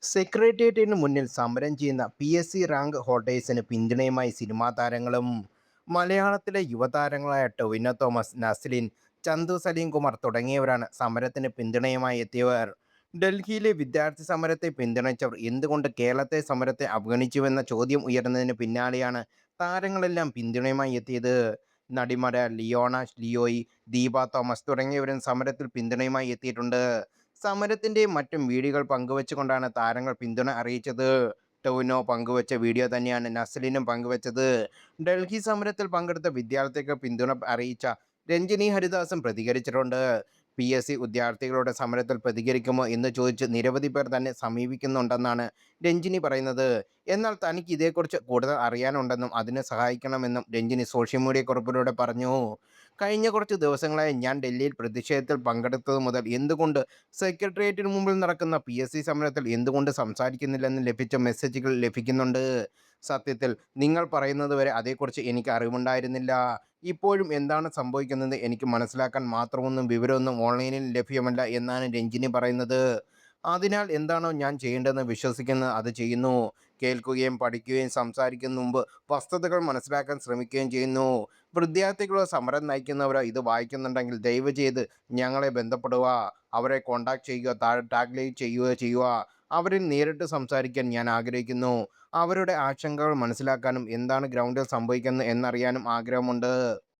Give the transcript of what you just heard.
സെക്രട്ടേറിയറ്റിന് മുന്നിൽ സമരം ചെയ്യുന്ന പി.എസ്.സി റാങ്ക് ഹോൾഡേഴ്സിന് പിന്തുണയുമായി സിനിമാ താരങ്ങളും മലയാളത്തിലെ യുവതാരങ്ങളായ ടൊവിനോ തോമസ്, നസ്ലിൻ, ചന്തു സലീം കുമാർ തുടങ്ങിയവരാണ് സമരത്തിന് പിന്തുണയുമായി എത്തിയവർ. ഡൽഹിയിലെ വിദ്യാർത്ഥി സമരത്തെ പിന്തുണച്ചവർ എന്തുകൊണ്ട് കേരളത്തെ സമരത്തെ അവഗണിച്ചുവെന്ന ചോദ്യം ഉയർന്നതിന് പിന്നാലെയാണ് താരങ്ങളെല്ലാം പിന്തുണയുമായി എത്തിയത്. നടിമാരായ ലിയോണ ലിയോയി, ദീപ തോമസ് തുടങ്ങിയവരും സമരത്തിൽ പിന്തുണയുമായി എത്തിയിട്ടുണ്ട്. സമരത്തിന്റെയും മറ്റും വീഡിയോകൾ പങ്കുവച്ചുകൊണ്ടാണ് താരങ്ങൾ പിന്തുണ അറിയിച്ചത്. ടൊവിനോ പങ്കുവച്ച വീഡിയോ തന്നെയാണ് നസ്ലിനും പങ്കുവച്ചത്. ഡൽഹി സമരത്തിൽ പങ്കെടുത്ത വിദ്യാർത്ഥികൾക്ക് പിന്തുണ അറിയിച്ച രഞ്ജിനി ഹരിദാസും പ്രതികരിച്ചിട്ടുണ്ട്. പി.എസ്.സി വിദ്യാർത്ഥികളുടെ സമരത്തിൽ പ്രതികരിക്കുമോ എന്ന് ചോദിച്ച് നിരവധി പേർ തന്നെ സമീപിക്കുന്നുണ്ടെന്നാണ് രഞ്ജിനി പറയുന്നത്. എന്നാൽ തനിക്ക് ഇതേക്കുറിച്ച് കൂടുതൽ അറിയാനുണ്ടെന്നും അതിന് സഹായിക്കണമെന്നും രഞ്ജിനി സോഷ്യൽ മീഡിയ കുറിപ്പിലൂടെ പറഞ്ഞു. കഴിഞ്ഞ കുറച്ച് ദിവസങ്ങളായി ഞാൻ ഡൽഹിയിൽ പ്രതിഷേധത്തിൽ പങ്കെടുത്തത് മുതൽ എന്തുകൊണ്ട് സെക്രട്ടേറിയറ്റിന് മുമ്പിൽ നടക്കുന്ന പി.എസ്.സി സമരത്തിൽ എന്തുകൊണ്ട് സംസാരിക്കുന്നില്ലെന്ന് ലഭിച്ച മെസ്സേജുകൾ ലഭിക്കുന്നുണ്ട്. സത്യത്തിൽ നിങ്ങൾ പറയുന്നത് വരെ അതേക്കുറിച്ച് എനിക്ക് അറിവുണ്ടായിരുന്നില്ല. ഇപ്പോഴും എന്താണ് സംഭവിക്കുന്നത് എനിക്ക് മനസ്സിലാക്കാൻ മാത്രമൊന്നും വിവരമൊന്നും ഓൺലൈനിൽ ലഭ്യമല്ല എന്നാണ് രഞ്ജിനി പറയുന്നത്. അതിനാൽ എന്താണോ ഞാൻ ചെയ്യേണ്ടതെന്ന് വിശ്വസിക്കുന്നത് അത് ചെയ്യുന്നു. കേൾക്കുകയും പഠിക്കുകയും സംസാരിക്കും മുമ്പ് വസ്തുതകൾ മനസ്സിലാക്കാൻ ശ്രമിക്കുകയും ചെയ്യുന്നു. വിദ്യാർത്ഥികളോ സമരം നയിക്കുന്നവരോ ഇത് വായിക്കുന്നുണ്ടെങ്കിൽ ദയവ് ചെയ്ത് ഞങ്ങളെ ബന്ധപ്പെടുക. അവരെ കോൺടാക്ട് ചെയ്യുക, താഴെ ടാഗ് ചെയ്യുക. അവരിൽ നേരിട്ട് സംസാരിക്കാൻ ഞാൻ ആഗ്രഹിക്കുന്നു. അവരുടെ ആശങ്കകൾ മനസ്സിലാക്കാനും എന്താണ് ഗ്രൗണ്ടിൽ സംഭവിക്കുന്നത് എന്നറിയാനും ആഗ്രഹമുണ്ട്.